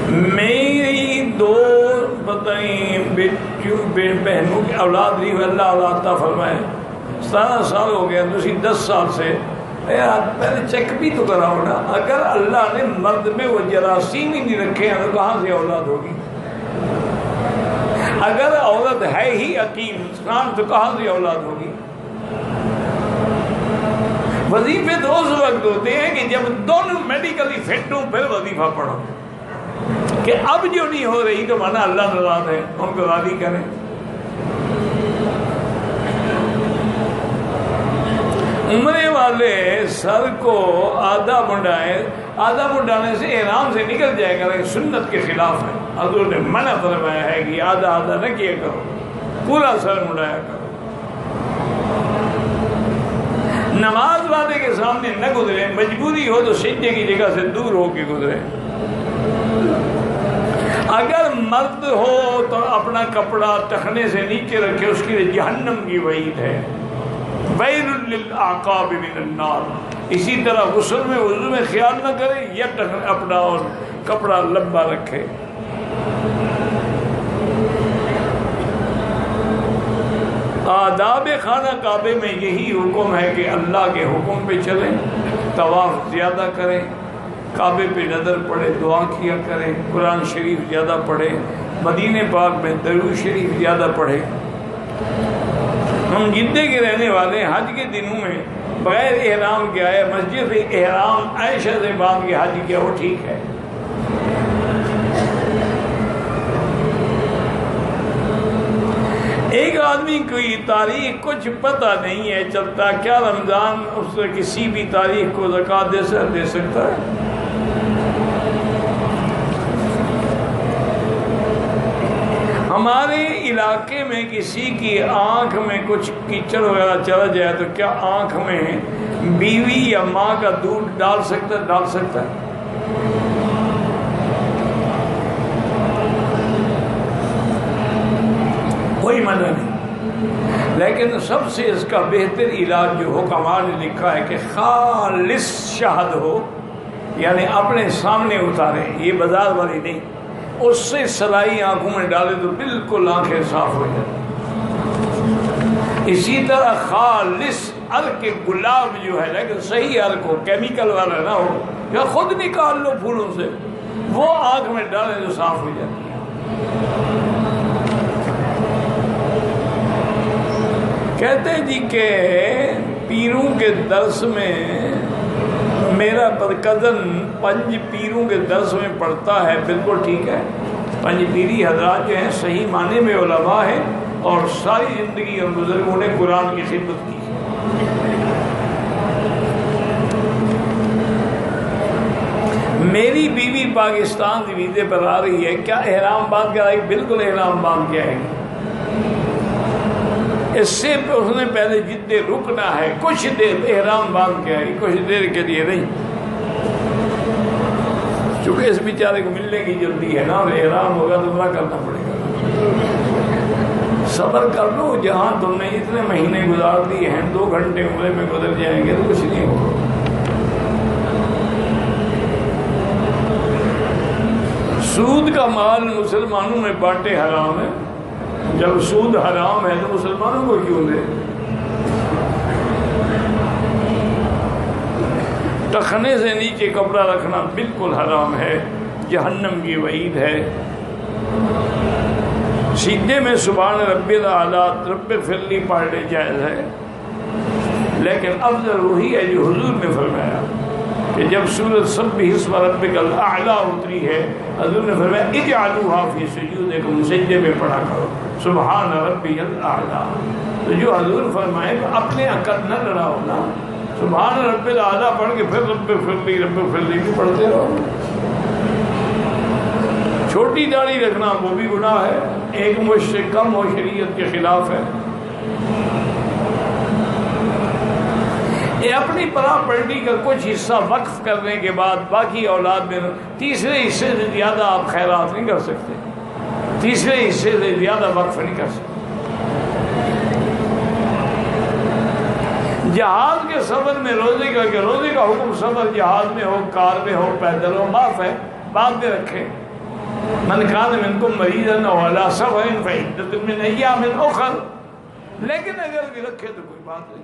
میری دو بہنوں کی اولاد نہیں ہوئی، اللہ اولاد عطا فرمائے، 17 سال ہو گیا، دوسری 10 سال سے یار پہلے چیک بھی تو کراؤ نا۔ اگر اللہ نے مرد میں وہ جراثیم ہی نہیں رکھے ہیں تو کہاں سے اولاد ہوگی؟ اگر عورت ہے ہی عقیم انسان تو کہاں سے اولاد ہوگی؟ وظیفے تو اس وقت ہوتے ہیں کہ جب دونوں میڈیکلی فٹ ہوں، پھر وظیفہ پڑھو، کہ اب جو نہیں ہو رہی تو مانا اللہ ناراض ہے، ان کو راضی کریں۔ عمرے والے سر کو آدھا منڈائے، آدھا منڈانے سے احرام سے نکل جائے گا، لیکن سنت کے خلاف ہے۔ حضور نے منع فرمایا ہے کہ آدھا آدھا نہ کیا کرو، پورا سر منڈایا کرو۔ نماز والے کے سامنے نہ گزرے، مجبوری ہو تو سجدے کی جگہ سے دور ہو کے گزرے۔ اگر مرد ہو تو اپنا کپڑا ٹخنے سے نیچے رکھے، اس کے لیے جہنم کی وعید ہے، ویل للعقاب من النار۔ اسی طرح غسل میں وضو میں خیال نہ کرے یا اپنا اور کپڑا لمبا رکھے۔ آداب خانہ کعبے میں یہی حکم ہے کہ اللہ کے حکم پہ چلیں، طواف زیادہ کریں، کعبے پہ نظر پڑے، دعا کیا کریں، قرآن شریف زیادہ پڑھیں، مدینہ پاک میں درود شریف زیادہ پڑھیں۔ ہم جدے کے رہنے والے حج کے دنوں میں بغیر احرام کے آئے، مسجد احرام عائشہ سے باندھ کے حج کیا، وہ ٹھیک ہے۔ ایک آدمی کوئی تاریخ کچھ پتہ نہیں ہے چلتا، کیا رمضان اس سے کسی بھی تاریخ کو زکوٰۃ دے سکتا ہے؟ ہمارے علاقے میں کسی کی آنکھ میں کچھ کیچڑ وغیرہ چلا جائے تو کیا آنکھ میں بیوی یا ماں کا دودھ ڈال سکتا ہے؟ کوئی منع نہیں، لیکن سب سے اس کا بہتر علاج جو حکماء نے لکھا ہے کہ خالص شہد ہو، یعنی اپنے سامنے اتارے، یہ بازار والی نہیں، اس سے سلائی آنکھوں میں ڈالے تو بالکل آنکھیں صاف ہو جاتی۔ اسی طرح خالص عرق گلاب جو ہے، لیکن صحیح عرق ہو، کیمیکل والا نہ ہو، یا خود نکال لو پھولوں سے، وہ آنکھ میں ڈالے تو صاف ہو جاتی ہے۔ کہتے ہیں جی کہ پیروں کے درس میں میرا کزن 5 پیروں کے درس میں پڑھتا ہے، بالکل ٹھیک ہے۔ 5 پیری حضرات جو ہیں صحیح معنی میں علماء ہیں اور ساری زندگی ان بزرگوں نے قرآن کی خدمت کی۔ میری بیوی پاکستان سے ویزے پر آ رہی ہے، کیا احرام باندھ کے آئے گی؟ بالکل احرام باندھ کے آئے گی۔ اس سے اس نے پہلے جدے رکنا ہے، کچھ دیر احرام باندھ کے آئے گی، کچھ دیر کے لیے نہیں، چونکہ اس بیچارے کو ملنے کی جلدی ہے نا، احرام ہوگا تو عمرہ کرنا پڑے گا۔ صبر کر لو، جہاں تم نے اتنے مہینے گزار دیے ہیں، 2 گھنٹے عمرے میں گزر جائیں گے تو کچھ نہیں ہوگا۔ سود کا مال مسلمانوں میں بانٹے حرام ہے، جب سود حرام ہے تو مسلمانوں کو کیوں دے؟ ٹخنے سے نیچے کپڑا رکھنا بالکل حرام ہے، جہنم کی وعید ہے۔ سیدھے میں سبحان ربی الاعلیٰ رب اغفر لی پڑھنے جائز ہے، لیکن افضل وہی ہے جو حضور نے فرمایا کہ جب سورۃ سبح اسم ربک الاعلیٰ اتری ہے، حضور نے فرمایا اجعلوها فی سجودکم، سجدے میں پڑھا کرو سبحان ربی الاعلیٰ۔ تو جو حضور فرمائے کہ اپنے عقل نہ لڑاؤ نا، سبحان رب الاعلیٰ پڑھ کے پھر رب اغفر لی بھی پڑھتے رہو۔ چھوٹی داڑھی رکھنا وہ بھی گناہ ہے، 1 مشت سے کم ہو شریعت کے خلاف ہے۔ یہ اپنی پراپرٹی کا کچھ حصہ وقف کرنے کے بعد باقی اولاد میں تیسرے حصے سے زیادہ آپ خیرات نہیں کر سکتے، تیسرے حصے سے زیادہ وقف نہیں کر سکتے۔ جہاز کے سفر میں روزے کا حکم سفر جہاز میں ہو، کار میں ہو، پیدل ہو، معاف ہے، بعد میں رکھے۔ من کان منکم مریضا او علی سفر فعدۃ من ایام اخر، لیکن اگر بھی رکھے تو کوئی بات نہیں۔